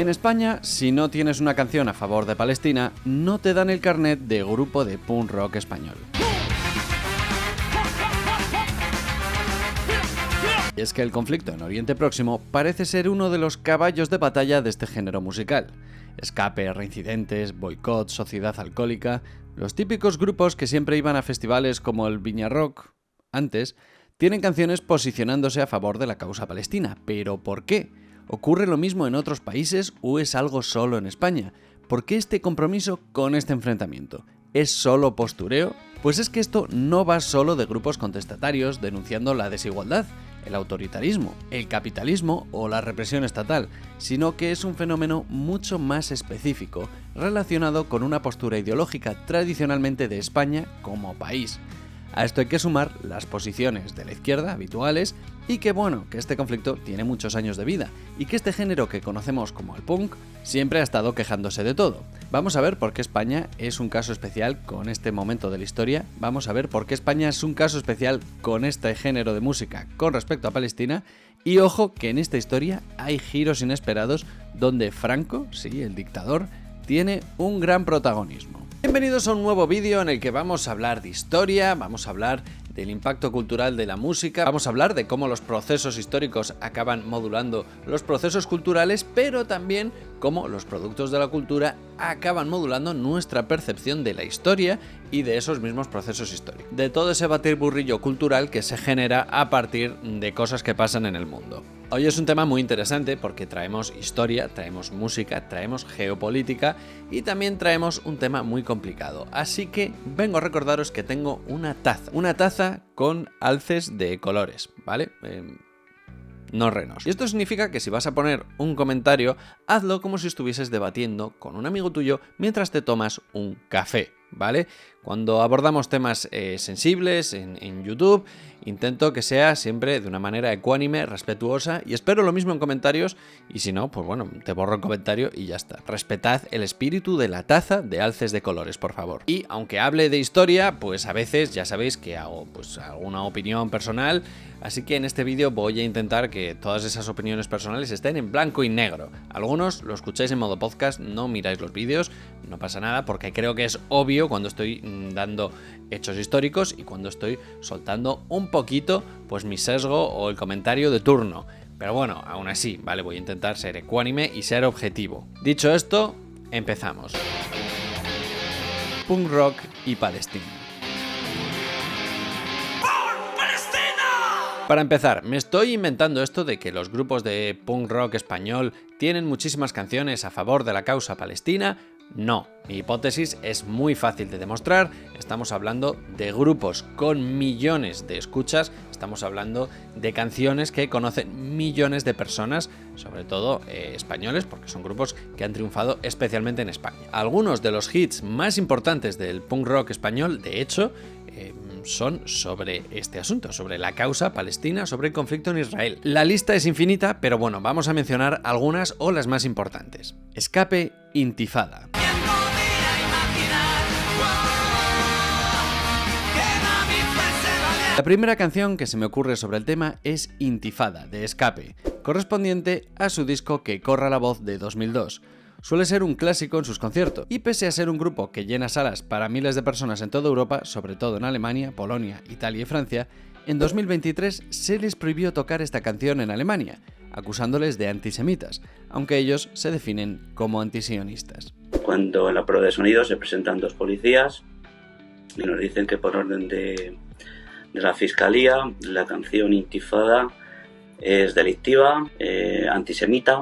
En España, si no tienes una canción a favor de Palestina, no te dan el carnet de grupo de punk rock español. Y es que el conflicto en Oriente Próximo parece ser uno de los caballos de batalla de este género musical. Escape, Reincidentes, Boicot, Sociedad Alcohólica, los típicos grupos que siempre iban a festivales como el Viña Rock, antes, tienen canciones posicionándose a favor de la causa palestina. ¿Pero por qué? ¿Ocurre lo mismo en otros países o es algo solo en España? ¿Por qué este compromiso con este enfrentamiento? ¿Es solo postureo? Pues es que esto no va solo de grupos contestatarios denunciando la desigualdad, el autoritarismo, el capitalismo o la represión estatal, sino que es un fenómeno mucho más específico, relacionado con una postura ideológica tradicionalmente de España como país. A esto hay que sumar las posiciones de la izquierda habituales y que este conflicto tiene muchos años de vida y que este género que conocemos como el punk siempre ha estado quejándose de todo. Vamos a ver por qué España es un caso especial con este momento de la historia, vamos a ver por qué España es un caso especial con este género de música con respecto a Palestina y ojo que en esta historia hay giros inesperados donde Franco, sí, el dictador, tiene un gran protagonismo. Bienvenidos a un nuevo vídeo en el que vamos a hablar de historia, vamos a hablar del impacto cultural de la música, vamos a hablar de cómo los procesos históricos acaban modulando los procesos culturales, pero también cómo los productos de la cultura acaban modulando nuestra percepción de la historia y de esos mismos procesos históricos. De todo ese batiburrillo cultural que se genera a partir de cosas que pasan en el mundo. Hoy es un tema muy interesante porque traemos historia, traemos música, traemos geopolítica y también traemos un tema muy complicado. Así que vengo a recordaros que tengo una taza con alces de colores, ¿vale? No renos. Y esto significa que si vas a poner un comentario, hazlo como si estuvieses debatiendo con un amigo tuyo mientras te tomas un café, ¿vale? Cuando abordamos temas sensibles en YouTube, intento que sea siempre de una manera ecuánime, respetuosa y espero lo mismo en comentarios y si no, pues bueno, te borro el comentario y ya está. Respetad el espíritu de la taza de alces de colores, por favor. Y aunque hable de historia, pues a veces ya sabéis que hago pues alguna opinión personal, así que en este vídeo voy a intentar que todas esas opiniones personales estén en blanco y negro. Algunos lo escucháis en modo podcast, no miráis los vídeos, no pasa nada porque creo que es obvio cuando estoy dando hechos históricos y cuando estoy soltando un poquito pues mi sesgo o el comentario de turno. Pero bueno, aún así, ¿vale? Voy a intentar ser ecuánime y ser objetivo. Dicho esto, empezamos. Punk rock y Palestina. Para empezar, me estoy inventando esto de que los grupos de punk rock español tienen muchísimas canciones a favor de la causa palestina. No, mi hipótesis es muy fácil de demostrar, estamos hablando de grupos con millones de escuchas, estamos hablando de canciones que conocen millones de personas, sobre todo españoles, porque son grupos que han triunfado especialmente en España. Algunos de los hits más importantes del punk rock español, de hecho, son sobre este asunto, sobre la causa palestina, sobre el conflicto en Israel. La lista es infinita, pero bueno, vamos a mencionar algunas o las más importantes. Escape, Intifada. La primera canción que se me ocurre sobre el tema es Intifada, de Escape, correspondiente a su disco Que corra la voz de 2002. Suele ser un clásico en sus conciertos, y pese a ser un grupo que llena salas para miles de personas en toda Europa, sobre todo en Alemania, Polonia, Italia y Francia, en 2023 se les prohibió tocar esta canción en Alemania, acusándoles de antisemitas, aunque ellos se definen como antisionistas. Cuando en la prueba de sonido se presentan dos policías y nos dicen que por orden de la Fiscalía la canción Intifada es delictiva, antisemita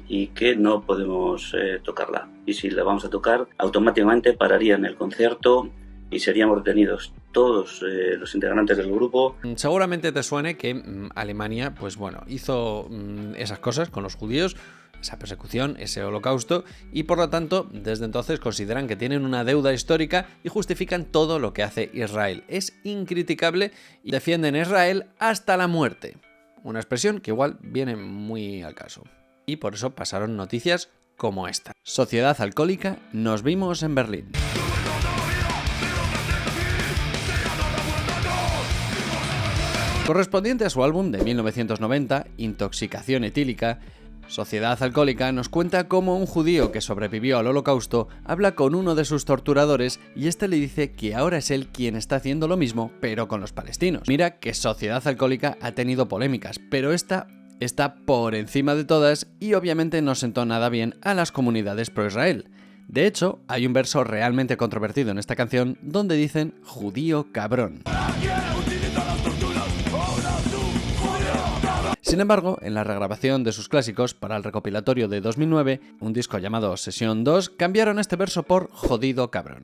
y que no podemos tocarla. Y si la vamos a tocar, automáticamente pararían el concierto y seríamos detenidos todos los integrantes del grupo. Seguramente te suene que Alemania, pues bueno, hizo esas cosas con los judíos, esa persecución, ese holocausto, y por lo tanto, desde entonces consideran que tienen una deuda histórica y justifican todo lo que hace Israel. Es incriticable y defienden a Israel hasta la muerte. Una expresión que igual viene muy al caso. Y por eso pasaron noticias como esta. Sociedad Alcohólica, nos vimos en Berlín. Correspondiente a su álbum de 1990, Intoxicación etílica, Sociedad Alcohólica nos cuenta cómo un judío que sobrevivió al Holocausto habla con uno de sus torturadores y este le dice que ahora es él quien está haciendo lo mismo, pero con los palestinos. Mira que Sociedad Alcohólica ha tenido polémicas, pero esta está por encima de todas y obviamente no sentó nada bien a las comunidades pro-Israel. De hecho, hay un verso realmente controvertido en esta canción donde dicen judío cabrón. Sin embargo, en la regrabación de sus clásicos para el recopilatorio de 2009, un disco llamado Sesión 2, cambiaron este verso por jodido cabrón.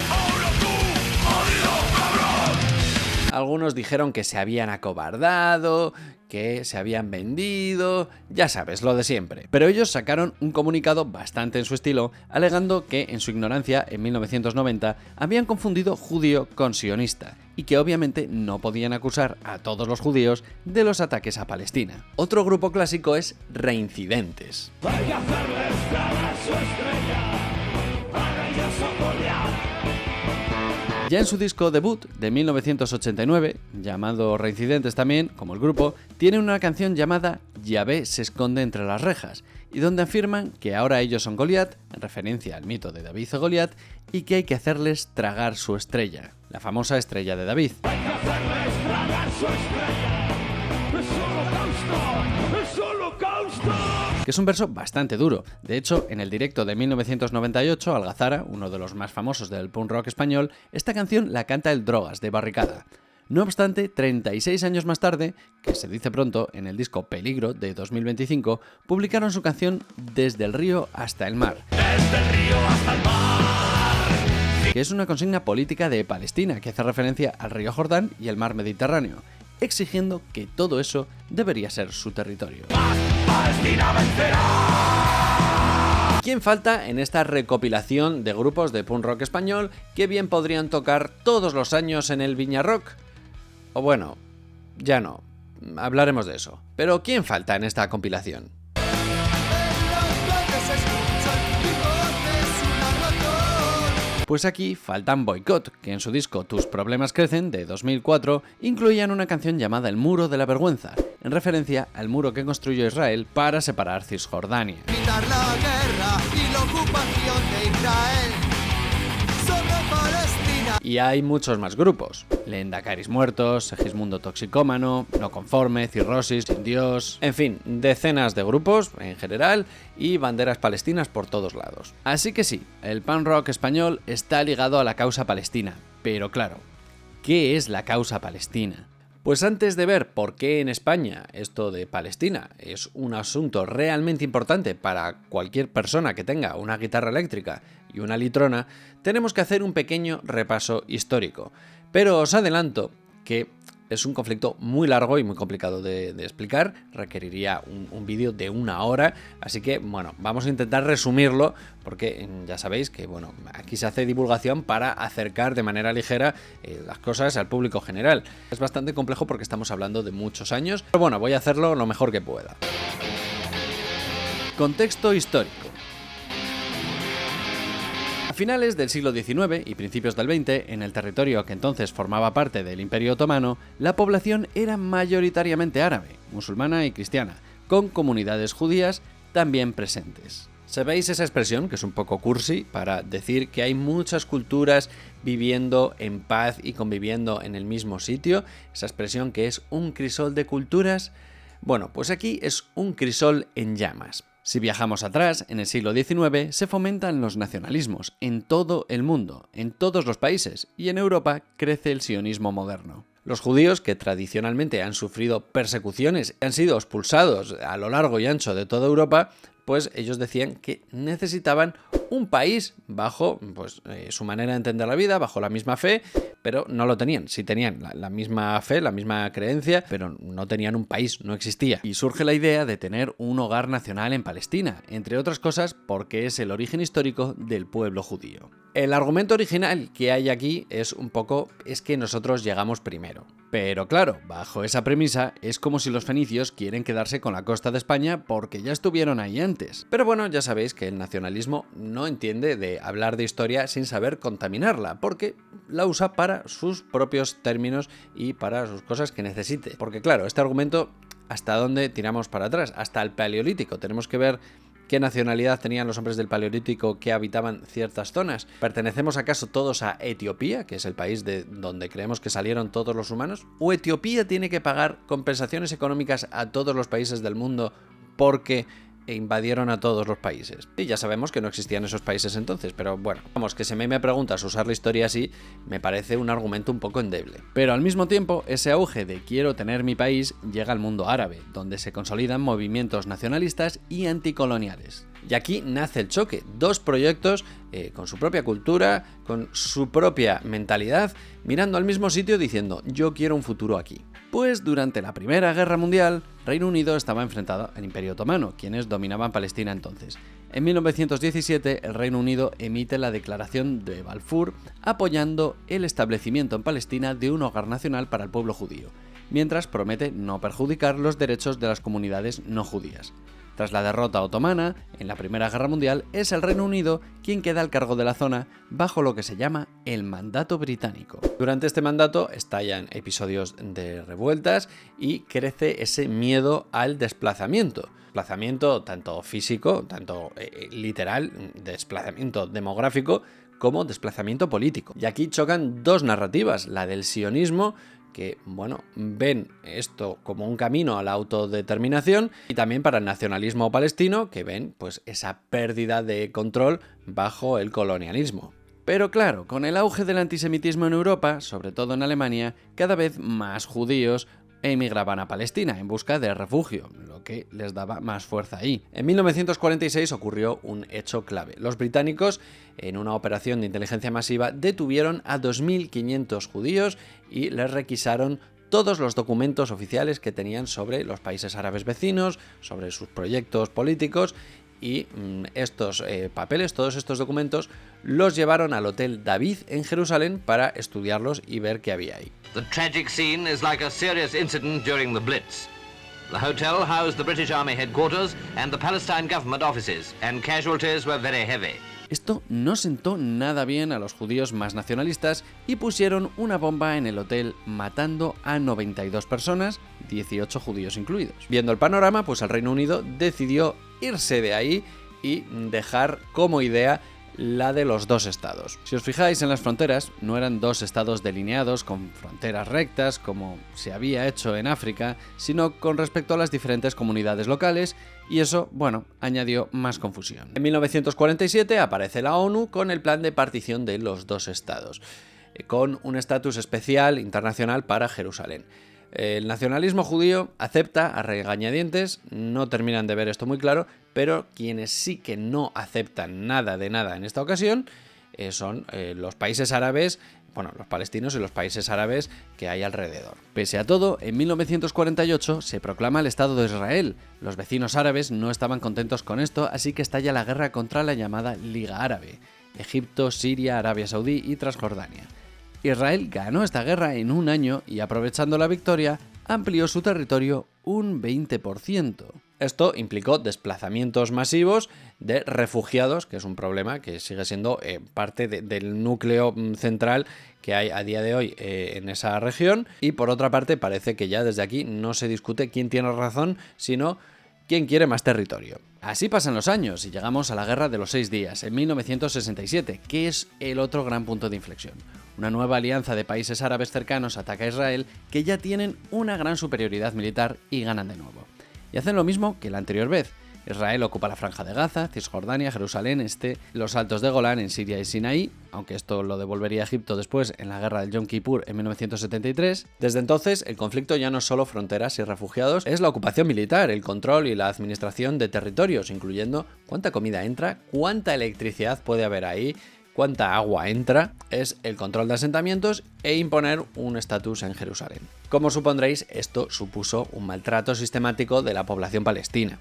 Algunos dijeron que se habían acobardado, que se habían vendido, ya sabes, lo de siempre. Pero ellos sacaron un comunicado bastante en su estilo, alegando que en su ignorancia, en 1990, habían confundido judío con sionista, y que obviamente no podían acusar a todos los judíos de los ataques a Palestina. Otro grupo clásico es Reincidentes. Ya en su disco debut de 1989, llamado Reincidentes también, como el grupo, tiene una canción llamada Yahvé se esconde entre las rejas, y donde afirman que ahora ellos son Goliat, en referencia al mito de David y Goliat, y que hay que hacerles tragar su estrella, la famosa estrella de David. Que es un verso bastante duro. De hecho, en el directo de 1998, Algazara, uno de los más famosos del punk rock español, esta canción la canta el Drogas, de Barricada. No obstante, 36 años más tarde, que se dice pronto, en el disco Peligro, de 2025, publicaron su canción Desde el río hasta el mar. Desde el río hasta el mar. Que es una consigna política de Palestina, que hace referencia al río Jordán y el mar Mediterráneo, exigiendo que todo eso debería ser su territorio. ¡Palestina vencerá! ¿Quién falta en esta recopilación de grupos de punk rock español que bien podrían tocar todos los años en el Viña Rock? O bueno, ya no, hablaremos de eso. Pero ¿quién falta en esta compilación? Pues aquí faltan Boicot, que en su disco Tus problemas crecen, de 2004, incluían una canción llamada El muro de la vergüenza, en referencia al muro que construyó Israel para separar Cisjordania. Evitar la guerra y la ocupación de Israel sobre Palestina. Y hay muchos más grupos. Lehendakaris muertos, Segismundo toxicómano, No conforme, Cirrosis, Sin Dios... En fin, decenas de grupos en general y banderas palestinas por todos lados. Así que sí, el punk rock español está ligado a la causa palestina. Pero claro, ¿qué es la causa palestina? Pues antes de ver por qué en España esto de Palestina es un asunto realmente importante para cualquier persona que tenga una guitarra eléctrica y una litrona, tenemos que hacer un pequeño repaso histórico. Pero os adelanto que es un conflicto muy largo y muy complicado de explicar, requeriría un vídeo de 1 hora, así que bueno, vamos a intentar resumirlo, porque ya sabéis que bueno, aquí se hace divulgación para acercar de manera ligera las cosas al público general. Es bastante complejo porque estamos hablando de muchos años, pero bueno, voy a hacerlo lo mejor que pueda. Contexto histórico. A finales del siglo XIX y principios del XX, en el territorio que entonces formaba parte del Imperio Otomano, la población era mayoritariamente árabe, musulmana y cristiana, con comunidades judías también presentes. ¿Sabéis esa expresión, que es un poco cursi, para decir que hay muchas culturas viviendo en paz y conviviendo en el mismo sitio? Esa expresión que es un crisol de culturas. Bueno, pues aquí es un crisol en llamas. Si viajamos atrás, en el siglo XIX se fomentan los nacionalismos en todo el mundo, en todos los países, y en Europa crece el sionismo moderno. Los judíos, que tradicionalmente han sufrido persecuciones y han sido expulsados a lo largo y ancho de toda Europa, pues ellos decían que necesitaban un país bajo su manera de entender la vida, bajo la misma fe, pero no lo tenían. Sí tenían la misma fe, la misma creencia, pero no tenían un país, no existía. Y surge la idea de tener un hogar nacional en Palestina, entre otras cosas porque es el origen histórico del pueblo judío. El argumento original que hay aquí es que nosotros llegamos primero. Pero claro, bajo esa premisa es como si los fenicios quieren quedarse con la costa de España porque ya estuvieron ahí antes. Pero bueno, ya sabéis que el nacionalismo no entiende de hablar de historia sin saber contaminarla, porque la usa para sus propios términos y para sus cosas que necesite. Porque claro, este argumento hasta dónde tiramos para atrás, hasta el Paleolítico. Tenemos que ver qué nacionalidad tenían los hombres del Paleolítico que habitaban ciertas zonas. ¿Pertenecemos acaso todos a Etiopía, que es el país de donde creemos que salieron todos los humanos? ¿O Etiopía tiene que pagar compensaciones económicas a todos los países del mundo porque invadieron a todos los países? Y ya sabemos que no existían esos países entonces, pero bueno, vamos, que si a mí me preguntas usar la historia así, me parece un argumento un poco endeble. Pero al mismo tiempo, ese auge de quiero tener mi país llega al mundo árabe, donde se consolidan movimientos nacionalistas y anticoloniales. Y aquí nace el choque, dos proyectos con su propia cultura, con su propia mentalidad, mirando al mismo sitio diciendo yo quiero un futuro aquí. Pues durante la Primera Guerra Mundial, Reino Unido estaba enfrentado al Imperio Otomano, quienes dominaban Palestina entonces. En 1917, el Reino Unido emite la Declaración de Balfour apoyando el establecimiento en Palestina de un hogar nacional para el pueblo judío, mientras promete no perjudicar los derechos de las comunidades no judías. Tras la derrota otomana, en la Primera Guerra Mundial, es el Reino Unido quien queda al cargo de la zona bajo lo que se llama el mandato británico. Durante este mandato estallan episodios de revueltas y crece ese miedo al desplazamiento. Desplazamiento tanto físico, tanto literal, desplazamiento demográfico, como desplazamiento político. Y aquí chocan dos narrativas, la del sionismo, que, bueno, ven esto como un camino a la autodeterminación, y también para el nacionalismo palestino, que ven pues esa pérdida de control bajo el colonialismo. Pero claro, con el auge del antisemitismo en Europa, sobre todo en Alemania, cada vez más judíos emigraban a Palestina en busca de refugio, lo que les daba más fuerza ahí. En 1946 ocurrió un hecho clave. Los británicos, en una operación de inteligencia masiva, detuvieron a 2.500 judíos y les requisaron todos los documentos oficiales que tenían sobre los países árabes vecinos, sobre sus proyectos políticos, y estos papeles, todos estos documentos, los llevaron al Hotel David en Jerusalén para estudiarlos y ver qué había ahí. The tragic scene is like a serious incident during the Blitz. The hotel housed the British Army headquarters and the Palestine government offices, and casualties were very heavy. Esto no sentó nada bien a los judíos más nacionalistas y pusieron una bomba en el hotel matando a 92 personas, 18 judíos incluidos. Viendo el panorama, pues el Reino Unido decidió irse de ahí y dejar como idea la de los dos estados. Si os fijáis en las fronteras, no eran dos estados delineados con fronteras rectas como se había hecho en África, sino con respecto a las diferentes comunidades locales, y eso, bueno, añadió más confusión. En 1947 aparece la ONU con el plan de partición de los dos estados, con un estatus especial internacional para Jerusalén. El nacionalismo judío acepta a regañadientes, no terminan de ver esto muy claro, pero quienes sí que no aceptan nada de nada en esta ocasión son los países árabes, bueno, los palestinos y los países árabes que hay alrededor. Pese a todo, en 1948 se proclama el Estado de Israel. Los vecinos árabes no estaban contentos con esto, así que estalla la guerra contra la llamada Liga Árabe: Egipto, Siria, Arabia Saudí y Transjordania. Israel ganó esta guerra en un año y, aprovechando la victoria, amplió su territorio un 20%. Esto implicó desplazamientos masivos de refugiados, que es un problema que sigue siendo parte del núcleo central que hay a día de hoy en esa región. Y por otra parte, parece que ya desde aquí no se discute quién tiene razón, sino quién quiere más territorio. Así pasan los años y llegamos a la Guerra de los 6 días, en 1967, que es el otro gran punto de inflexión. Una nueva alianza de países árabes cercanos ataca a Israel, que ya tienen una gran superioridad militar y ganan de nuevo. Y hacen lo mismo que la anterior vez. Israel ocupa la Franja de Gaza, Cisjordania, Jerusalén Este, los Altos de Golán en Siria y Sinaí, aunque esto lo devolvería a Egipto después en la Guerra del Yom Kippur en 1973. Desde entonces, el conflicto ya no es solo fronteras y refugiados, es la ocupación militar, el control y la administración de territorios, incluyendo cuánta comida entra, cuánta electricidad puede haber ahí, cuánta agua entra, es el control de asentamientos e imponer un estatus en Jerusalén. Como supondréis, esto supuso un maltrato sistemático de la población palestina.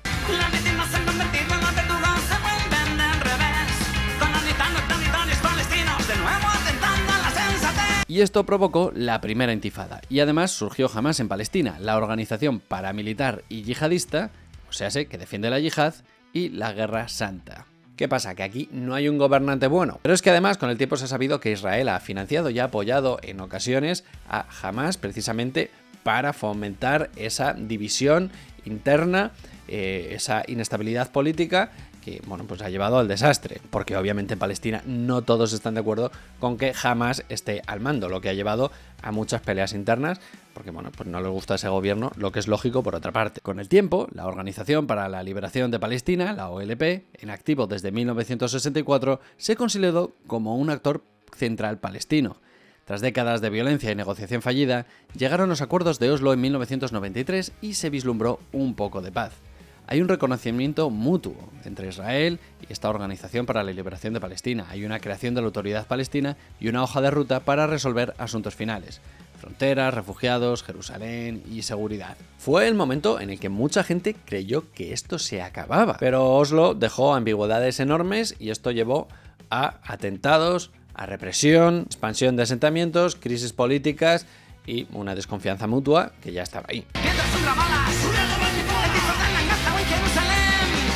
Y esto provocó la primera intifada, y además surgió Hamas en Palestina, la organización paramilitar y yihadista, o sea, que defiende la yihad y la Guerra Santa. ¿Qué pasa? Que aquí no hay un gobernante bueno. Pero es que además con el tiempo se ha sabido que Israel ha financiado y ha apoyado en ocasiones a Hamas precisamente para fomentar esa división interna, esa inestabilidad política que, bueno, pues ha llevado al desastre, porque obviamente en Palestina no todos están de acuerdo con que Hamás esté al mando, lo que ha llevado a muchas peleas internas, porque, bueno, pues no les gusta ese gobierno, lo que es lógico por otra parte. Con el tiempo, la Organización para la Liberación de Palestina, la OLP, en activo desde 1964, se consideró como un actor central palestino. Tras décadas de violencia y negociación fallida, llegaron los acuerdos de Oslo en 1993 y se vislumbró un poco de paz. Hay un reconocimiento mutuo entre Israel y esta Organización para la Liberación de Palestina. Hay una creación de la Autoridad Palestina y una hoja de ruta para resolver asuntos finales: fronteras, refugiados, Jerusalén y seguridad. Fue el momento en el que mucha gente creyó que esto se acababa, pero Oslo dejó ambigüedades enormes y esto llevó a atentados, a represión, expansión de asentamientos, crisis políticas y una desconfianza mutua que ya estaba ahí.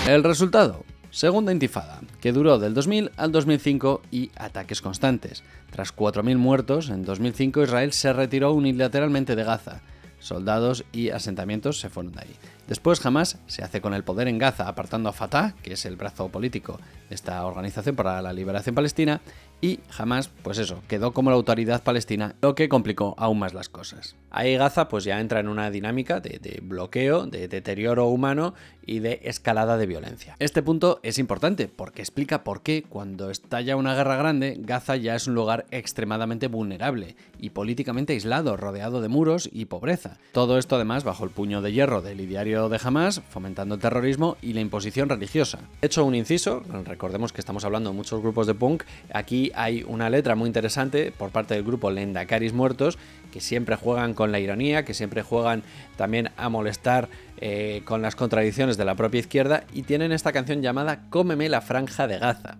El resultado: Segunda Intifada, que duró del 2000 al 2005 y ataques constantes. Tras 4.000 muertos, en 2005 Israel se retiró unilateralmente de Gaza. Soldados y asentamientos se fueron de ahí. Después Hamás se hace con el poder en Gaza, apartando a Fatah, que es el brazo político de esta Organización para la Liberación Palestina, y Hamás, pues eso, quedó como la autoridad palestina, lo que complicó aún más las cosas. Ahí Gaza pues ya entra en una dinámica de bloqueo, de deterioro humano y de escalada de violencia. Este punto es importante porque explica por qué cuando estalla una guerra grande, Gaza ya es un lugar extremadamente vulnerable y políticamente aislado, rodeado de muros y pobreza. Todo esto además bajo el puño de hierro del ideario de Hamás, fomentando el terrorismo y la imposición religiosa. He hecho un inciso, recordemos que estamos hablando de muchos grupos de punk, aquí hay una letra muy interesante por parte del grupo Lendakaris Muertos, que siempre juegan con la ironía, que siempre juegan también a molestar con las contradicciones de la propia izquierda, y tienen esta canción llamada Cómeme la franja de Gaza.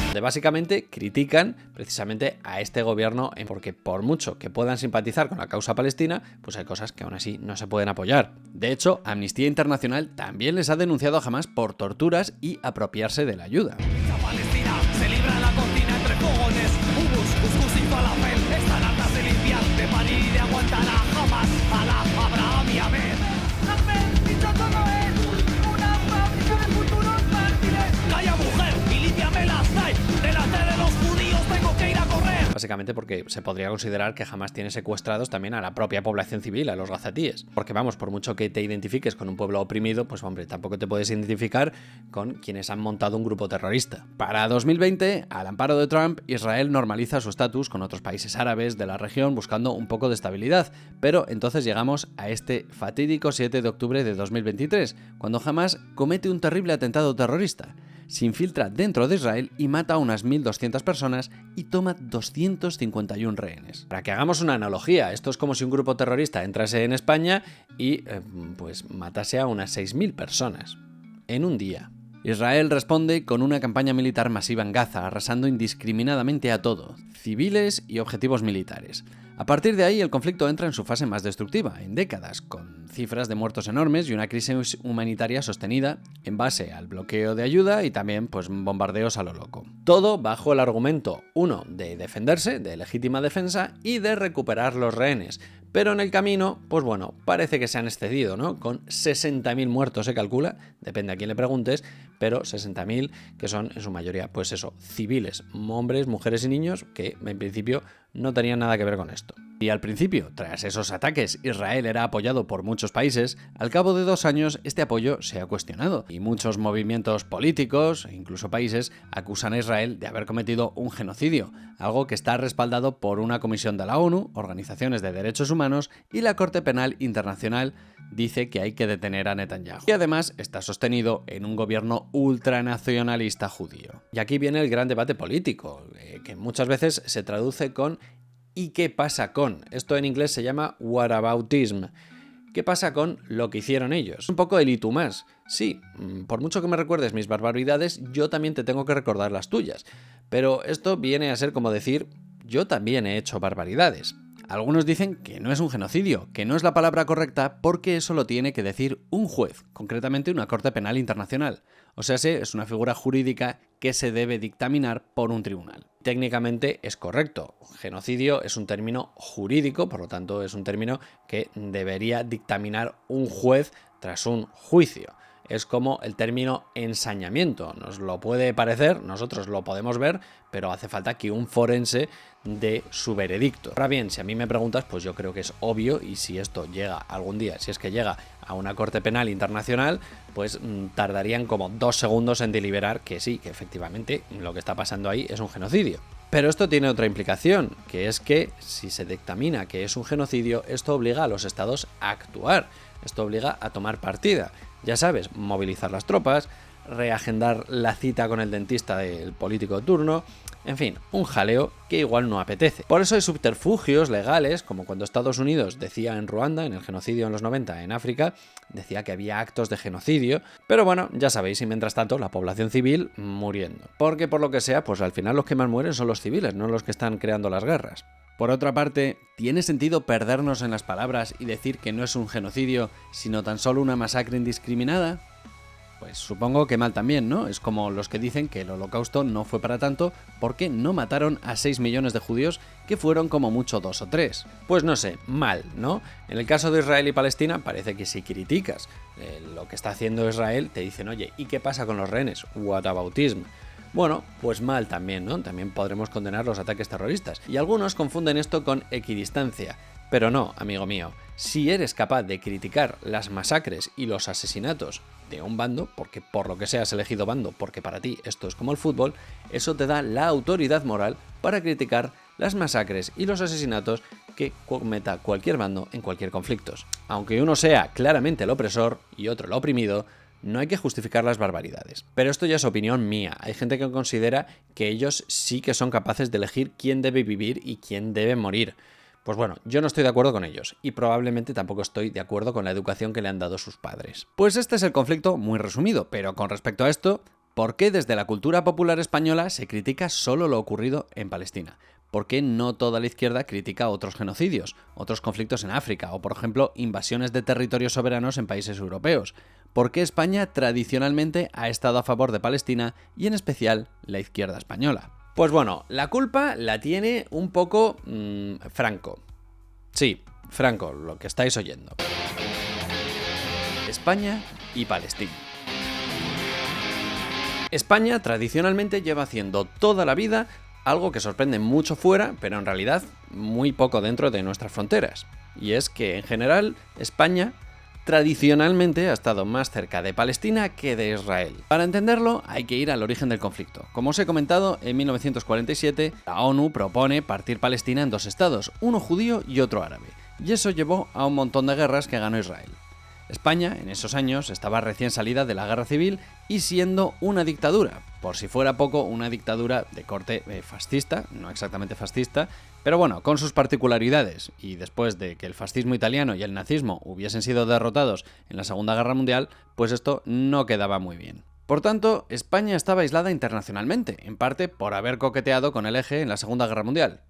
Donde básicamente critican precisamente a este gobierno porque por mucho que puedan simpatizar con la causa palestina, pues hay cosas que aún así no se pueden apoyar. De hecho, Amnistía Internacional también les ha denunciado a Hamás por torturas y apropiarse de la ayuda. Básicamente porque se podría considerar que Hamás tiene secuestrados también a la propia población civil, a los gazatíes. Porque vamos, por mucho que te identifiques con un pueblo oprimido, pues hombre, tampoco te puedes identificar con quienes han montado un grupo terrorista. Para 2020, al amparo de Trump, Israel normaliza su estatus con otros países árabes de la región buscando un poco de estabilidad. Pero entonces llegamos a este fatídico 7 de octubre de 2023, cuando Hamás comete un terrible atentado terrorista. Se infiltra dentro de Israel y mata a unas 1.200 personas y toma 251 rehenes. Para que hagamos una analogía, esto es como si un grupo terrorista entrase en España y pues matase a unas 6.000 personas en un día. Israel responde con una campaña militar masiva en Gaza, arrasando indiscriminadamente a todo, civiles y objetivos militares. A partir de ahí, el conflicto entra en su fase más destructiva, en décadas, con cifras de muertos enormes y una crisis humanitaria sostenida en base al bloqueo de ayuda y también pues bombardeos a lo loco. Todo bajo el argumento, uno, de defenderse, de legítima defensa, y de recuperar los rehenes. Pero en el camino, pues bueno, parece que se han excedido, ¿no? Con 60.000 muertos se calcula, depende a quién le preguntes, pero 60.000 que son en su mayoría, pues eso, civiles, hombres, mujeres y niños, que en principio no tenían nada que ver con esto. Y al principio, tras esos ataques, Israel era apoyado por muchos países. Al cabo de 2 años, este apoyo se ha cuestionado y muchos movimientos políticos e incluso países acusan a Israel de haber cometido un genocidio, algo que está respaldado por una comisión de la ONU, organizaciones de derechos humanos y la Corte Penal Internacional dice que hay que detener a Netanyahu. Y además está sostenido en un gobierno ultranacionalista judío. Y aquí viene el gran debate político, que muchas veces se traduce con ¿y qué pasa con? Esto en inglés se llama whataboutism. ¿Qué pasa con lo que hicieron ellos? Un poco el y tú más. Sí, por mucho que me recuerdes mis barbaridades, yo también te tengo que recordar las tuyas. Pero esto viene a ser como decir, yo también he hecho barbaridades. Algunos dicen que no es un genocidio, que no es la palabra correcta porque eso lo tiene que decir un juez, concretamente una Corte Penal Internacional. O sea, es una figura jurídica que se debe dictaminar por un tribunal. Técnicamente es correcto. Genocidio es un término jurídico, por lo tanto es un término que debería dictaminar un juez tras un juicio. Es como el término ensañamiento. Nos lo puede parecer, nosotros lo podemos ver, pero hace falta que un forense dé su veredicto. Ahora bien, si a mí me preguntas, pues yo creo que es obvio, y si esto llega algún día, si es que llega a una Corte Penal Internacional, pues tardarían como 2 segundos en deliberar que sí, que efectivamente lo que está pasando ahí es un genocidio. Pero esto tiene otra implicación, que es que si se dictamina que es un genocidio, esto obliga a los estados a actuar, esto obliga a tomar partida. Ya sabes, movilizar las tropas, reagendar la cita con el dentista del político de turno, en fin, un jaleo que igual no apetece. Por eso hay subterfugios legales, como cuando Estados Unidos decía en Ruanda, en el genocidio en los 90 en África, decía que había actos de genocidio, pero bueno, ya sabéis, y mientras tanto la población civil muriendo. Porque por lo que sea, pues al final los que más mueren son los civiles, no los que están creando las guerras. Por otra parte, ¿tiene sentido perdernos en las palabras y decir que no es un genocidio, sino tan solo una masacre indiscriminada? Pues supongo que mal también, ¿no? Es como los que dicen que el Holocausto no fue para tanto porque no mataron a 6 millones de judíos, que fueron como mucho 2 o 3. Pues no sé, mal, ¿no? En el caso de Israel y Palestina parece que si criticas lo que está haciendo Israel, te dicen, oye, ¿y qué pasa con los rehenes? Whataboutism. Bueno, pues mal también, ¿no? También podremos condenar los ataques terroristas. Y algunos confunden esto con equidistancia. Pero no, amigo mío. Si eres capaz de criticar las masacres y los asesinatos de un bando, porque por lo que sea has elegido bando, porque para ti esto es como el fútbol, eso te da la autoridad moral para criticar las masacres y los asesinatos que cometa cualquier bando en cualquier conflicto. Aunque uno sea claramente el opresor y otro el oprimido, no hay que justificar las barbaridades. Pero esto ya es opinión mía. Hay gente que considera que ellos sí que son capaces de elegir quién debe vivir y quién debe morir. Pues bueno, yo no estoy de acuerdo con ellos, y probablemente tampoco estoy de acuerdo con la educación que le han dado sus padres. Pues este es el conflicto muy resumido, pero con respecto a esto, ¿por qué desde la cultura popular española se critica solo lo ocurrido en Palestina? ¿Por qué no toda la izquierda critica otros genocidios, otros conflictos en África o, por ejemplo, invasiones de territorios soberanos en países europeos? ¿Por qué España tradicionalmente ha estado a favor de Palestina y en especial la izquierda española? Pues bueno, la culpa la tiene un poco Franco. Sí, Franco, lo que estáis oyendo. España y Palestina. España tradicionalmente lleva haciendo toda la vida algo que sorprende mucho fuera, pero en realidad muy poco dentro de nuestras fronteras. Y es que en general España tradicionalmente ha estado más cerca de Palestina que de Israel. Para entenderlo hay que ir al origen del conflicto. Como os he comentado, en 1947 la ONU propone partir Palestina en 2 estados, uno judío y otro árabe. Y eso llevó a un montón de guerras que ganó Israel. España, en esos años, estaba recién salida de la guerra civil y siendo una dictadura. Por si fuera poco, una dictadura de corte fascista, no exactamente fascista, pero bueno, con sus particularidades. Y después de que el fascismo italiano y el nazismo hubiesen sido derrotados en la Segunda Guerra Mundial, pues esto no quedaba muy bien. Por tanto, España estaba aislada internacionalmente, en parte por haber coqueteado con el eje en la Segunda Guerra Mundial.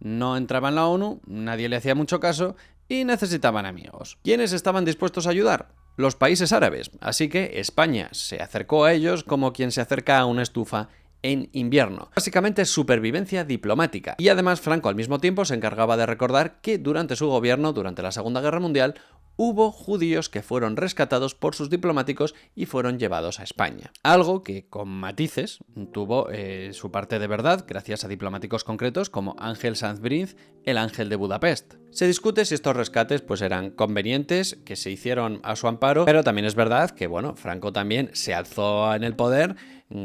No entraba en la ONU, nadie le hacía mucho caso y necesitaban amigos. ¿Quiénes estaban dispuestos a ayudar? Los países árabes, así que España se acercó a ellos como quien se acerca a una estufa en invierno. Básicamente supervivencia diplomática. Y además Franco al mismo tiempo se encargaba de recordar que durante su gobierno, durante la Segunda Guerra Mundial, hubo judíos que fueron rescatados por sus diplomáticos y fueron llevados a España. Algo que, con matices, tuvo su parte de verdad gracias a diplomáticos concretos como Ángel Sanz Briz, el Ángel de Budapest. Se discute si estos rescates pues eran convenientes, que se hicieron a su amparo, pero también es verdad que, bueno, Franco también se alzó en el poder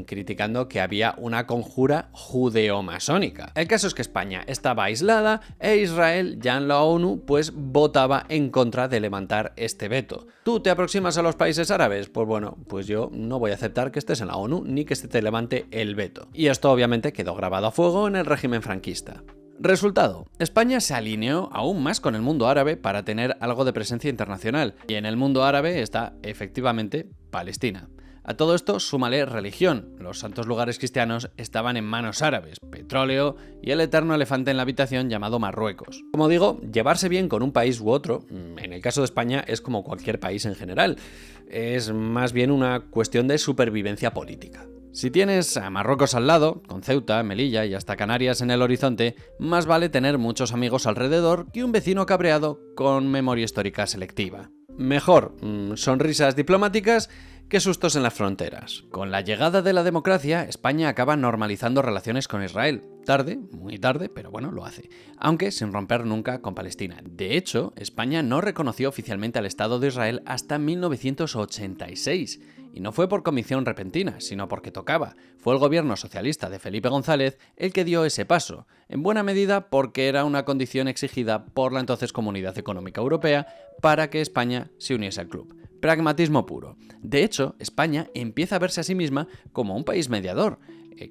criticando que había una conjura judeo-masónica. El caso es que España estaba aislada e Israel, ya en la ONU, pues votaba en contra de levantar este veto. ¿Tú te aproximas a los países árabes? Pues bueno, pues yo no voy a aceptar que estés en la ONU ni que se te levante el veto. Y esto obviamente quedó grabado a fuego en el régimen franquista. Resultado, España se alineó aún más con el mundo árabe para tener algo de presencia internacional, y en el mundo árabe está efectivamente Palestina. A todo esto súmale religión. Los santos lugares cristianos estaban en manos árabes, petróleo y el eterno elefante en la habitación llamado Marruecos. Como digo, llevarse bien con un país u otro, en el caso de España, es como cualquier país en general. Es más bien una cuestión de supervivencia política. Si tienes a Marruecos al lado, con Ceuta, Melilla y hasta Canarias en el horizonte, más vale tener muchos amigos alrededor que un vecino cabreado con memoria histórica selectiva. Mejor, sonrisas diplomáticas que sustos en las fronteras. Con la llegada de la democracia, España acaba normalizando relaciones con Israel. Tarde, muy tarde, pero bueno, lo hace. Aunque sin romper nunca con Palestina. De hecho, España no reconoció oficialmente al Estado de Israel hasta 1986. Y no fue por convicción repentina, sino porque tocaba. Fue el gobierno socialista de Felipe González el que dio ese paso, en buena medida porque era una condición exigida por la entonces Comunidad Económica Europea para que España se uniese al club. Pragmatismo puro. De hecho, España empieza a verse a sí misma como un país mediador,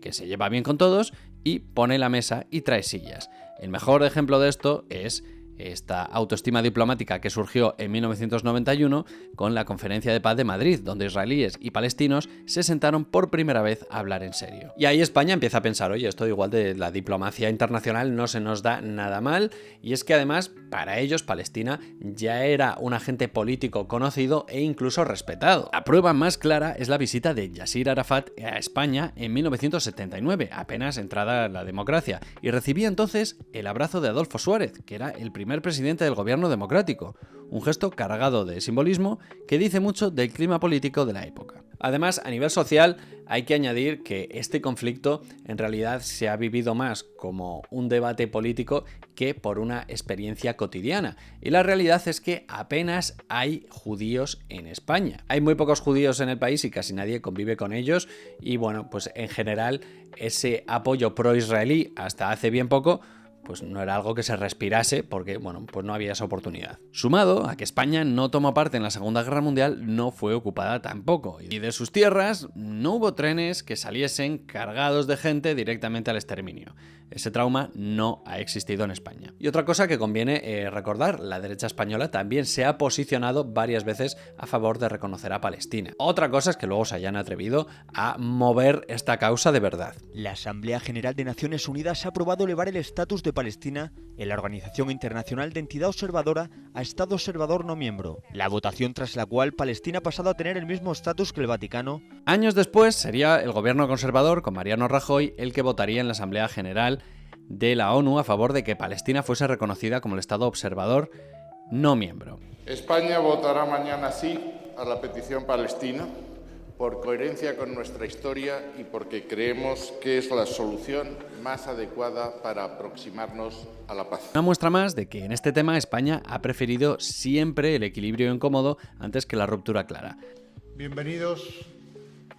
que se lleva bien con todos y pone la mesa y trae sillas. El mejor ejemplo de esto es esta autoestima diplomática que surgió en 1991 con la Conferencia de Paz de Madrid, donde israelíes y palestinos se sentaron por primera vez a hablar en serio. Y ahí España empieza a pensar, oye, esto igual de la diplomacia internacional no se nos da nada mal, y es que además para ellos Palestina ya era un agente político conocido e incluso respetado. La prueba más clara es la visita de Yasir Arafat a España en 1979, apenas entrada la democracia, y recibía entonces el abrazo de Adolfo Suárez, que era el primer presidente del gobierno democrático, un gesto cargado de simbolismo que dice mucho del clima político de la época. Además, a nivel social, hay que añadir que este conflicto en realidad se ha vivido más como un debate político que por una experiencia cotidiana. Y la realidad es que apenas hay judíos en España. Hay muy pocos judíos en el país y casi nadie convive con ellos. Y bueno, pues en general ese apoyo pro-israelí hasta hace bien poco pues no era algo que se respirase porque, bueno, pues no había esa oportunidad. Sumado a que España no tomó parte en la Segunda Guerra Mundial, no fue ocupada tampoco. Y de sus tierras no hubo trenes que saliesen cargados de gente directamente al exterminio. Ese trauma no ha existido en España. Y otra cosa que conviene recordar, la derecha española también se ha posicionado varias veces a favor de reconocer a Palestina. Otra cosa es que luego se hayan atrevido a mover esta causa de verdad. La Asamblea General de Naciones Unidas ha aprobado elevar el estatus de Palestina en la Organización Internacional de Entidad Observadora a Estado observador no miembro. La votación tras la cual Palestina ha pasado a tener el mismo estatus que el Vaticano. Años después sería el gobierno conservador, con Mariano Rajoy, el que votaría en la Asamblea General de la ONU a favor de que Palestina fuese reconocida como el Estado observador no miembro. España votará mañana sí a la petición palestina por coherencia con nuestra historia y porque creemos que es la solución más adecuada para aproximarnos a la paz. Una muestra más de que en este tema España ha preferido siempre el equilibrio incómodo antes que la ruptura clara. Bienvenidos,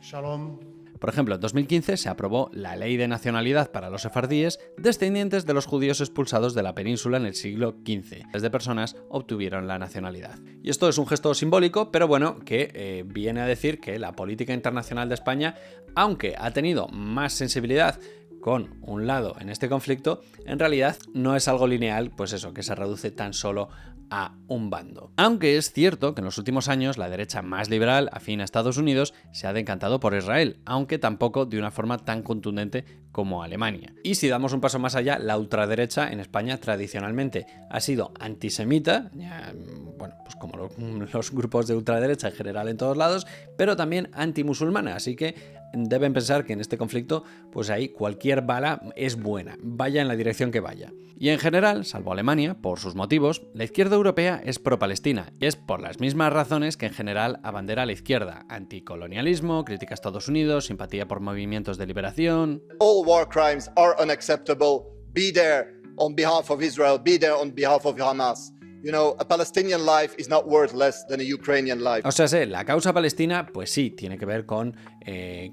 Shalom. Por ejemplo, en 2015 se aprobó la Ley de Nacionalidad para los sefardíes, descendientes de los judíos expulsados de la península en el siglo XV. Miles de personas obtuvieron la nacionalidad. Y esto es un gesto simbólico, pero bueno, que viene a decir que la política internacional de España, aunque ha tenido más sensibilidad con un lado en este conflicto, en realidad no es algo lineal, pues eso, que se reduce tan solo a un bando. Aunque es cierto que en los últimos años la derecha más liberal, afín a Estados Unidos, se ha decantado por Israel, aunque tampoco de una forma tan contundente como Alemania. Y si damos un paso más allá, la ultraderecha en España tradicionalmente ha sido antisemita, bueno, pues como los grupos de ultraderecha en general en todos lados, pero también antimusulmana, así que deben pensar que en este conflicto, pues ahí cualquier bala es buena, vaya en la dirección que vaya. Y en general, salvo Alemania, por sus motivos, la izquierda europea es pro-Palestina, y es por las mismas razones que en general abandera la izquierda: anticolonialismo, crítica a Estados Unidos, simpatía por movimientos de liberación. All war crimes are unacceptable. Be there on behalf of Israel, be there on behalf of Hamas. You know, a Palestinian life is not worth less than a Ukrainian life. O sea, la causa palestina, pues sí, tiene que ver con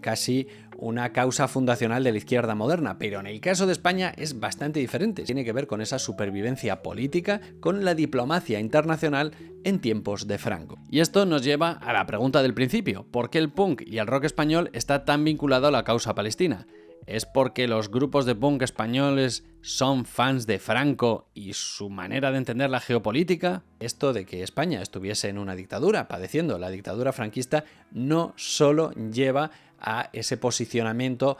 casi una causa fundacional de la izquierda moderna, pero en el caso de España es bastante diferente. Tiene que ver con esa supervivencia política, con la diplomacia internacional en tiempos de Franco. Y esto nos lleva a la pregunta del principio: ¿por qué el punk y el rock español está tan vinculado a la causa palestina? ¿Es porque los grupos de punk españoles son fans de Franco y su manera de entender la geopolítica? Esto de que España estuviese en una dictadura, padeciendo la dictadura franquista, no solo lleva a ese posicionamiento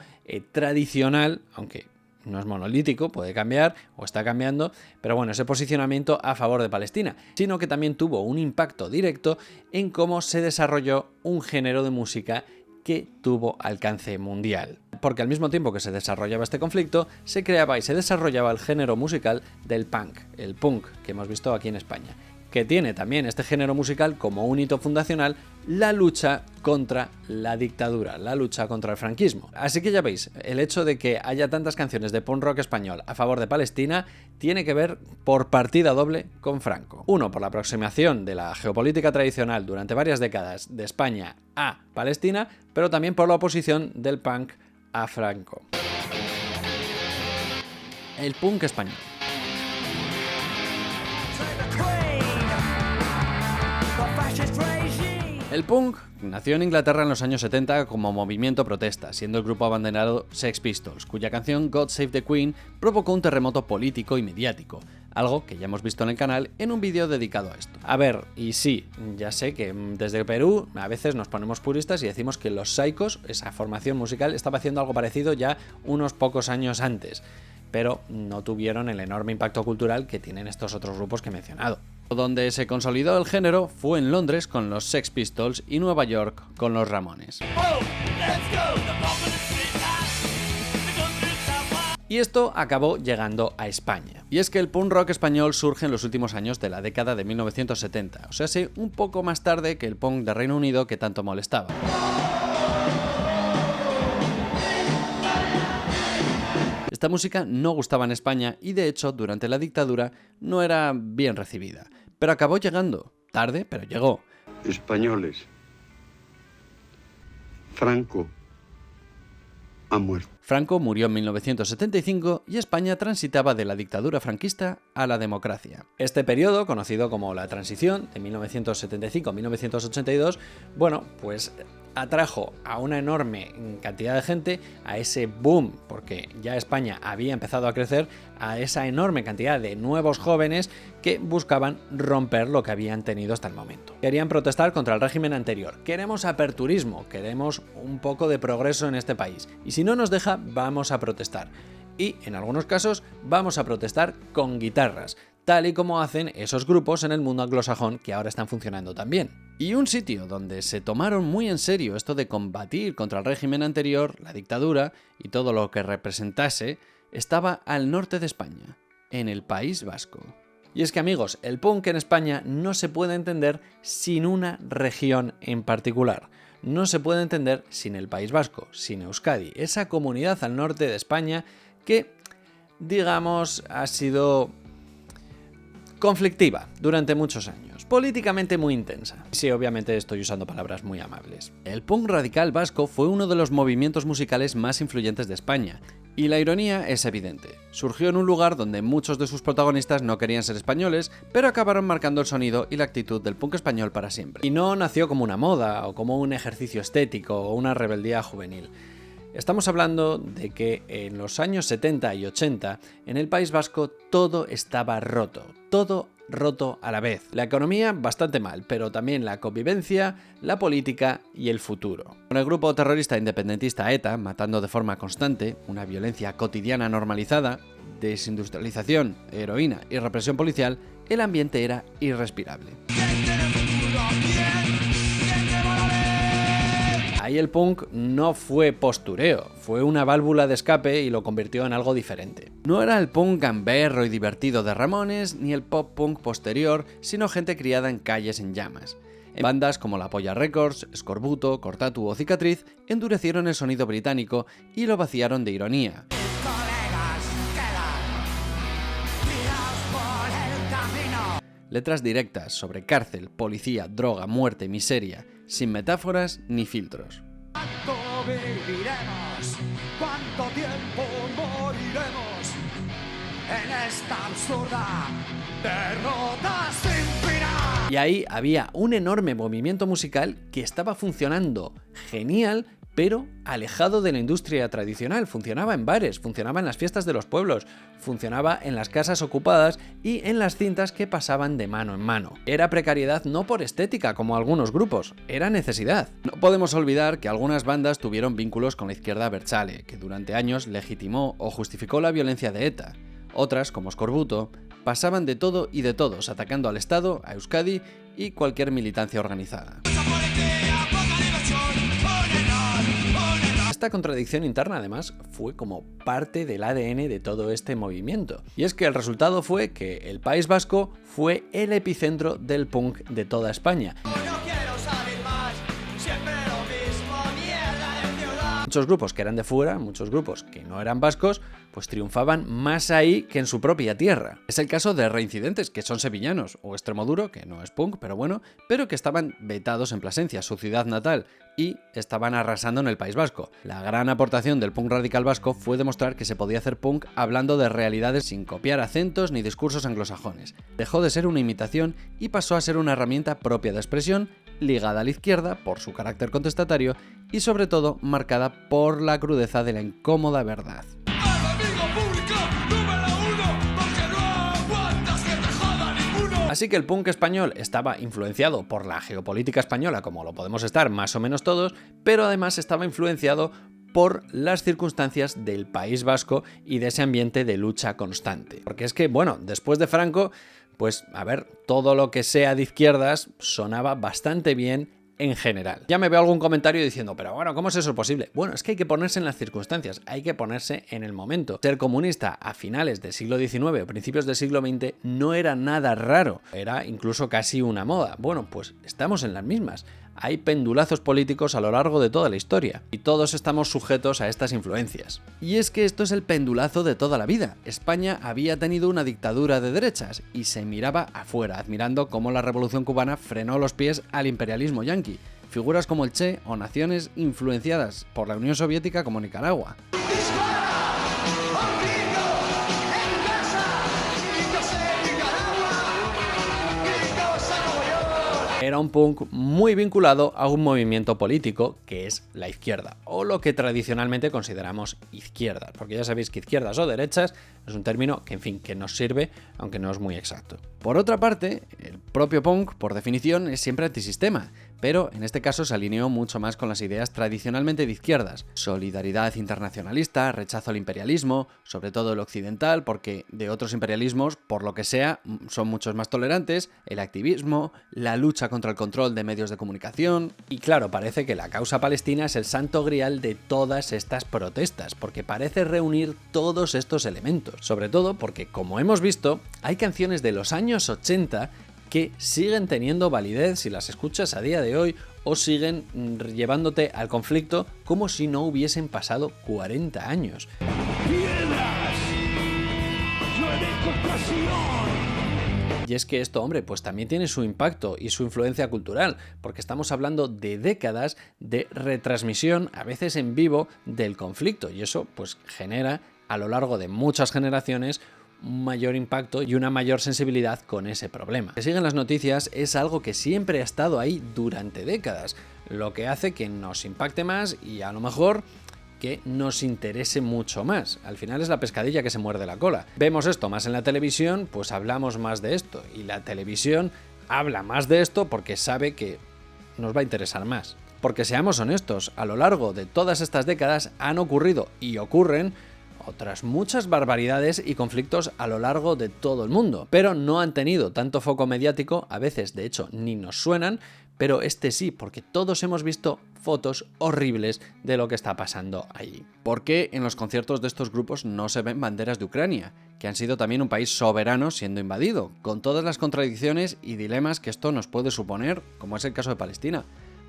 tradicional, aunque no es monolítico, puede cambiar o está cambiando, pero bueno, ese posicionamiento a favor de Palestina, sino que también tuvo un impacto directo en cómo se desarrolló un género de música que tuvo alcance mundial. Porque al mismo tiempo que se desarrollaba este conflicto, se creaba y se desarrollaba el género musical del punk, el punk que hemos visto aquí en España, que tiene también este género musical como un hito fundacional la lucha contra la dictadura, la lucha contra el franquismo. Así que ya veis, el hecho de que haya tantas canciones de punk rock español a favor de Palestina tiene que ver por partida doble con Franco. Uno, por la aproximación de la geopolítica tradicional durante varias décadas de España a Palestina, pero también por la oposición del punk a Franco. El punk español. El punk nació en Inglaterra en los años 70 como movimiento protesta, siendo el grupo abanderado Sex Pistols, cuya canción God Save the Queen provocó un terremoto político y mediático, algo que ya hemos visto en el canal en un vídeo dedicado a esto. A ver, y sí, ya sé que desde Perú a veces nos ponemos puristas y decimos que los Psychos, esa formación musical, estaba haciendo algo parecido ya unos pocos años antes, pero no tuvieron el enorme impacto cultural que tienen estos otros grupos que he mencionado. Donde se consolidó el género fue en Londres con los Sex Pistols y Nueva York con los Ramones. Y esto acabó llegando a España. Y es que el punk rock español surge en los últimos años de la década de 1970, o sea, sí, un poco más tarde que el punk de Reino Unido que tanto molestaba. Esta música no gustaba en España y de hecho durante la dictadura no era bien recibida, pero acabó llegando, tarde pero llegó. Españoles, Franco ha muerto. Franco murió en 1975 y España transitaba de la dictadura franquista a la democracia. Este periodo, conocido como la transición de 1975 a 1982, bueno, pues atrajo a una enorme cantidad de gente, a ese boom, porque ya España había empezado a crecer, a esa enorme cantidad de nuevos jóvenes que buscaban romper lo que habían tenido hasta el momento. Querían protestar contra el régimen anterior. Queremos aperturismo, queremos un poco de progreso en este país. Y si no nos deja, vamos a protestar. Y en algunos casos vamos a protestar con guitarras, tal y como hacen esos grupos en el mundo anglosajón que ahora están funcionando también. Y un sitio donde se tomaron muy en serio esto de combatir contra el régimen anterior, la dictadura y todo lo que representase, estaba al norte de España, en el País Vasco. Y es que amigos, el punk en España no se puede entender sin una región en particular. No se puede entender sin el País Vasco, sin Euskadi, esa comunidad al norte de España que, digamos, ha sido conflictiva durante muchos años, políticamente muy intensa. Sí, obviamente estoy usando palabras muy amables. El punk radical vasco fue uno de los movimientos musicales más influyentes de España, y la ironía es evidente. Surgió en un lugar donde muchos de sus protagonistas no querían ser españoles, pero acabaron marcando el sonido y la actitud del punk español para siempre. Y no nació como una moda, o como un ejercicio estético, o una rebeldía juvenil. Estamos hablando de que en los años 70 y 80, en el País Vasco todo estaba roto, todo roto a la vez. La economía bastante mal, pero también la convivencia, la política y el futuro. Con el grupo terrorista independentista ETA matando de forma constante, una violencia cotidiana normalizada, desindustrialización, heroína y represión policial, el ambiente era irrespirable. Ahí el punk no fue postureo, fue una válvula de escape y lo convirtió en algo diferente. No era el punk gamberro y divertido de Ramones, ni el pop punk posterior, sino gente criada en calles en llamas. Bandas como La Polla Records, Scorbuto, Cortatu o Cicatriz endurecieron el sonido británico y lo vaciaron de ironía. Letras directas sobre cárcel, policía, droga, muerte, miseria, sin metáforas ni filtros. ¿Cuánto viviremos? ¿Cuánto tiempo moriremos en esta absurda derrota sin final? Y ahí había un enorme movimiento musical que estaba funcionando genial, pero alejado de la industria tradicional. Funcionaba en bares, funcionaba en las fiestas de los pueblos, funcionaba en las casas ocupadas y en las cintas que pasaban de mano en mano. Era precariedad no por estética, como algunos grupos, era necesidad. No podemos olvidar que algunas bandas tuvieron vínculos con la izquierda abertzale, que durante años legitimó o justificó la violencia de ETA. Otras, como Eskorbuto, pasaban de todo y de todos, atacando al Estado, a Euskadi y cualquier militancia organizada. Esta contradicción interna, además, fue como parte del ADN de todo este movimiento. Y es que el resultado fue que el País Vasco fue el epicentro del punk de toda España. Muchos grupos que eran de fuera, muchos grupos que no eran vascos, pues triunfaban más ahí que en su propia tierra. Es el caso de Reincidentes, que son sevillanos, o Extremoduro, que no es punk, pero bueno, pero que estaban vetados en Plasencia, su ciudad natal, y estaban arrasando en el País Vasco. La gran aportación del punk radical vasco fue demostrar que se podía hacer punk hablando de realidades sin copiar acentos ni discursos anglosajones. Dejó de ser una imitación y pasó a ser una herramienta propia de expresión, ligada a la izquierda por su carácter contestatario y sobre todo marcada por la crudeza de la incómoda verdad. Así que el punk español estaba influenciado por la geopolítica española, como lo podemos estar más o menos todos, pero además estaba influenciado por las circunstancias del País Vasco y de ese ambiente de lucha constante. Porque es que, bueno, después de Franco, pues a ver, todo lo que sea de izquierdas sonaba bastante bien en general. Ya me veo algún comentario diciendo, pero bueno, ¿cómo es eso posible? Bueno, es que hay que ponerse en las circunstancias, hay que ponerse en el momento. Ser comunista a finales del siglo XIX o principios del siglo XX no era nada raro, era incluso casi una moda. Bueno, pues estamos en las mismas. Hay pendulazos políticos a lo largo de toda la historia y todos estamos sujetos a estas influencias. Y es que esto es el pendulazo de toda la vida. España había tenido una dictadura de derechas y se miraba afuera, admirando cómo la Revolución Cubana frenó los pies al imperialismo yanqui. Figuras como el Che o naciones influenciadas por la Unión Soviética como Nicaragua. Era un punk muy vinculado a un movimiento político que es la izquierda, o lo que tradicionalmente consideramos izquierdas, porque ya sabéis que izquierdas o derechas es un término que, en fin, que nos sirve, aunque no es muy exacto. Por otra parte, el propio punk, por definición, es siempre antisistema, pero en este caso se alineó mucho más con las ideas tradicionalmente de izquierdas. Solidaridad internacionalista, rechazo al imperialismo, sobre todo el occidental, porque de otros imperialismos, por lo que sea, son muchos más tolerantes, el activismo, la lucha contra el control de medios de comunicación. Y claro, parece que la causa palestina es el santo grial de todas estas protestas, porque parece reunir todos estos elementos. Sobre todo porque, como hemos visto, hay canciones de los años 80 que siguen teniendo validez si las escuchas a día de hoy o siguen llevándote al conflicto como si no hubiesen pasado 40 años. Y es que esto, hombre, pues también tiene su impacto y su influencia cultural, porque estamos hablando de décadas de retransmisión, a veces en vivo, del conflicto, y eso pues genera a lo largo de muchas generaciones un mayor impacto y una mayor sensibilidad con ese problema. Que siguen las noticias es algo que siempre ha estado ahí durante décadas, lo que hace que nos impacte más y a lo mejor que nos interese mucho más. Al final es la pescadilla que se muerde la cola. Vemos esto más en la televisión, pues hablamos más de esto, y la televisión habla más de esto porque sabe que nos va a interesar más. Porque seamos honestos, a lo largo de todas estas décadas han ocurrido y ocurren otras muchas barbaridades y conflictos a lo largo de todo el mundo, pero no han tenido tanto foco mediático, a veces de hecho ni nos suenan, pero este sí, porque todos hemos visto fotos horribles de lo que está pasando allí. ¿Por qué en los conciertos de estos grupos no se ven banderas de Ucrania, que han sido también un país soberano siendo invadido, con todas las contradicciones y dilemas que esto nos puede suponer, como es el caso de Palestina?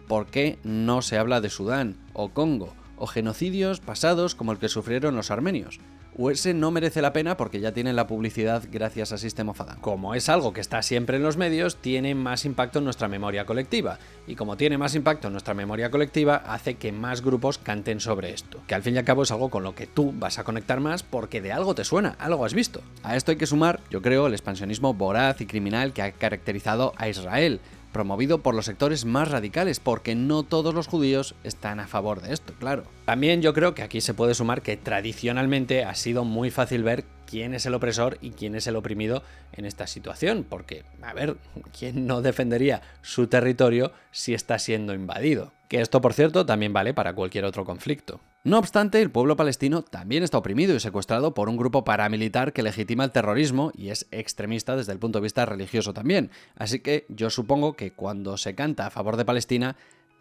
¿Por qué no se habla de Sudán o Congo, o genocidios pasados como el que sufrieron los armenios? O ese no merece la pena porque ya tienen la publicidad gracias a System of a Down. Como es algo que está siempre en los medios, tiene más impacto en nuestra memoria colectiva. Y como tiene más impacto en nuestra memoria colectiva, hace que más grupos canten sobre esto. Que al fin y al cabo es algo con lo que tú vas a conectar más porque de algo te suena, algo has visto. A esto hay que sumar, yo creo, el expansionismo voraz y criminal que ha caracterizado a Israel. promovido por los sectores más radicales, porque no todos los judíos están a favor de esto, claro. También yo creo que aquí se puede sumar que tradicionalmente ha sido muy fácil ver quién es el opresor y quién es el oprimido en esta situación, porque, a ver, ¿quién no defendería su territorio si está siendo invadido? Que esto, por cierto, también vale para cualquier otro conflicto. No obstante, el pueblo palestino también está oprimido y secuestrado por un grupo paramilitar que legitima el terrorismo y es extremista desde el punto de vista religioso también. Así que yo supongo que cuando se canta a favor de Palestina,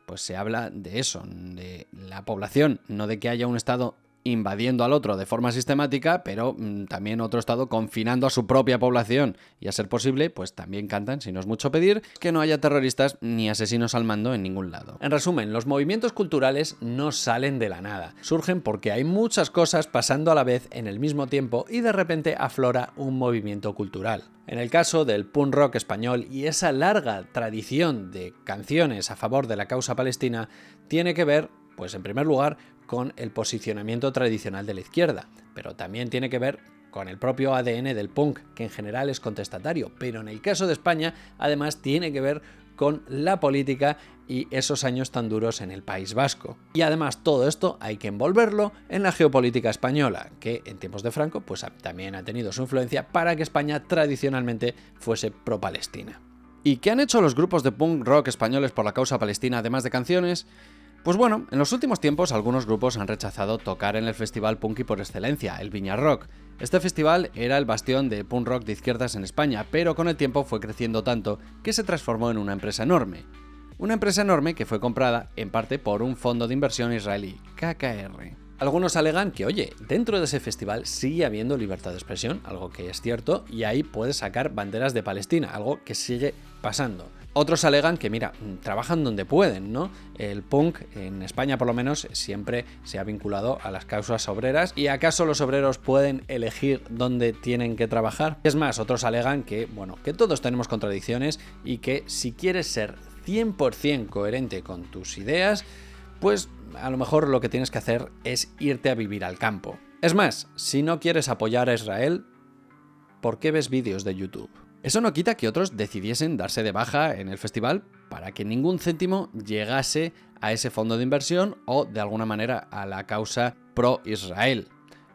pues se habla de eso, de la población, no de que haya un Estado invadiendo al otro de forma sistemática, pero también otro Estado confinando a su propia población. Y a ser posible, pues también cantan, si no es mucho pedir, que no haya terroristas ni asesinos al mando en ningún lado. En resumen, los movimientos culturales no salen de la nada. Surgen porque hay muchas cosas pasando a la vez en el mismo tiempo y de repente aflora un movimiento cultural. En el caso del punk rock español y esa larga tradición de canciones a favor de la causa palestina, tiene que ver, pues en primer lugar, con el posicionamiento tradicional de la izquierda, pero también tiene que ver con el propio ADN del punk, que en general es contestatario, pero en el caso de España, además, tiene que ver con la política y esos años tan duros en el País Vasco. Y además todo esto hay que envolverlo en la geopolítica española, que en tiempos de Franco pues también ha tenido su influencia para que España tradicionalmente fuese pro-Palestina. ¿Y qué han hecho los grupos de punk rock españoles por la causa palestina además de canciones? Pues bueno, en los últimos tiempos algunos grupos han rechazado tocar en el festival punky por excelencia, el Viña Rock. Este festival era el bastión de punk rock de izquierdas en España, pero con el tiempo fue creciendo tanto que se transformó en una empresa enorme. Una empresa enorme que fue comprada en parte por un fondo de inversión israelí, KKR. Algunos alegan que, oye, dentro de ese festival sigue habiendo libertad de expresión, algo que es cierto, y ahí puedes sacar banderas de Palestina, algo que sigue pasando. Otros alegan que, mira, trabajan donde pueden, ¿no? El punk, en España por lo menos, siempre se ha vinculado a las causas obreras. ¿Y acaso los obreros pueden elegir dónde tienen que trabajar? Es más, otros alegan que, bueno, que todos tenemos contradicciones y que si quieres ser 100% coherente con tus ideas, pues a lo mejor lo que tienes que hacer es irte a vivir al campo. Es más, si no quieres apoyar a Israel, ¿por qué ves vídeos de YouTube? Eso no quita que otros decidiesen darse de baja en el festival para que ningún céntimo llegase a ese fondo de inversión o de alguna manera a la causa pro-Israel.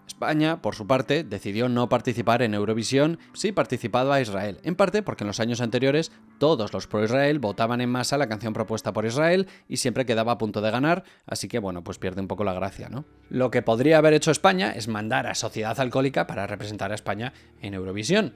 España, por su parte, decidió no participar en Eurovisión si participaba Israel, en parte porque en los años anteriores todos los pro-Israel votaban en masa la canción propuesta por Israel y siempre quedaba a punto de ganar, así que bueno, pues pierde un poco la gracia, ¿no? Lo que podría haber hecho España es mandar a Sociedad Alcohólica para representar a España en Eurovisión.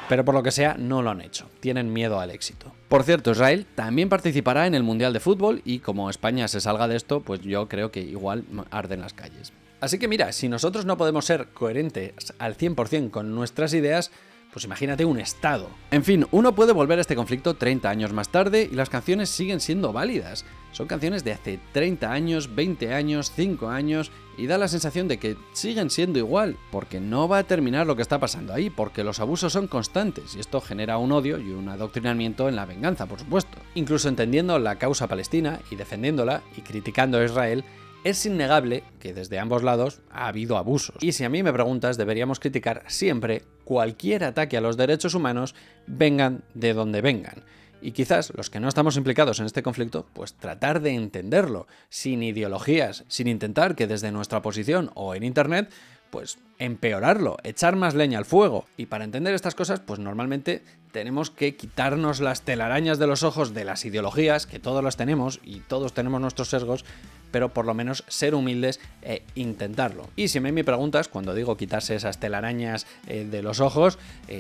Pero por lo que sea, no lo han hecho. Tienen miedo al éxito. Por cierto, Israel también participará en el Mundial de Fútbol y como España se salga de esto, pues yo creo que igual arden las calles. Así que mira, si nosotros no podemos ser coherentes al 100% con nuestras ideas, pues imagínate un Estado. En fin, uno puede volver a este conflicto 30 años más tarde y las canciones siguen siendo válidas. Son canciones de hace 30 años, 20 años, 5 años y da la sensación de que siguen siendo igual, porque no va a terminar lo que está pasando ahí, porque los abusos son constantes y esto genera un odio y un adoctrinamiento en la venganza, por supuesto. Incluso entendiendo la causa palestina y defendiéndola y criticando a Israel, es innegable que desde ambos lados ha habido abusos. Y si a mí me preguntas, deberíamos criticar siempre cualquier ataque a los derechos humanos, vengan de donde vengan. Y quizás los que no estamos implicados en este conflicto, pues tratar de entenderlo, sin ideologías, sin intentar que desde nuestra posición o en internet, pues empeorarlo, echar más leña al fuego. Y para entender estas cosas, pues normalmente tenemos que quitarnos las telarañas de los ojos de las ideologías, que todos las tenemos y todos tenemos nuestros sesgos, pero por lo menos ser humildes e intentarlo. Y si a mí me preguntas, cuando digo quitarse esas telarañas de los ojos,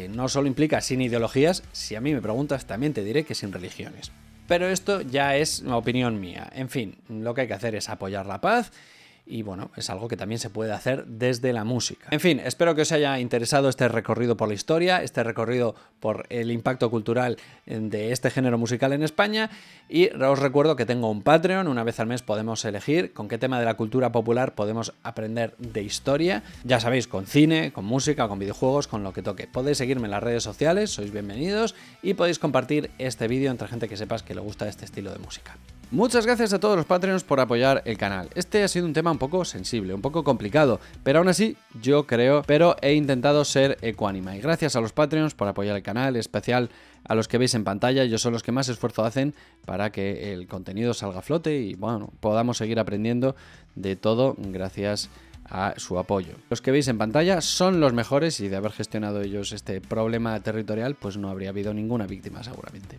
no solo implica sin ideologías, si a mí me preguntas también te diré que sin religiones. Pero esto ya es una opinión mía. En fin, lo que hay que hacer es apoyar la paz y bueno, es algo que también se puede hacer desde la música. En fin, espero que os haya interesado este recorrido por la historia, este recorrido por el impacto cultural de este género musical en España, y os recuerdo que tengo un Patreon. Una vez al mes podemos elegir con qué tema de la cultura popular podemos aprender de historia, ya sabéis, con cine, con música, con videojuegos, con lo que toque. Podéis seguirme en las redes sociales, sois bienvenidos, y podéis compartir este vídeo entre gente que sepas que le gusta este estilo de música. Muchas gracias a todos los Patreons por apoyar el canal. Este ha sido un tema un poco sensible, un poco complicado, pero aún así yo creo, pero he intentado ser ecuánime. Y gracias a los Patreons por apoyar el canal, en especial a los que veis en pantalla. Ellos son los que más esfuerzo hacen para que el contenido salga a flote y bueno, podamos seguir aprendiendo de todo gracias a su apoyo. Los que veis en pantalla son los mejores, y de haber gestionado ellos este problema territorial, pues no habría habido ninguna víctima seguramente.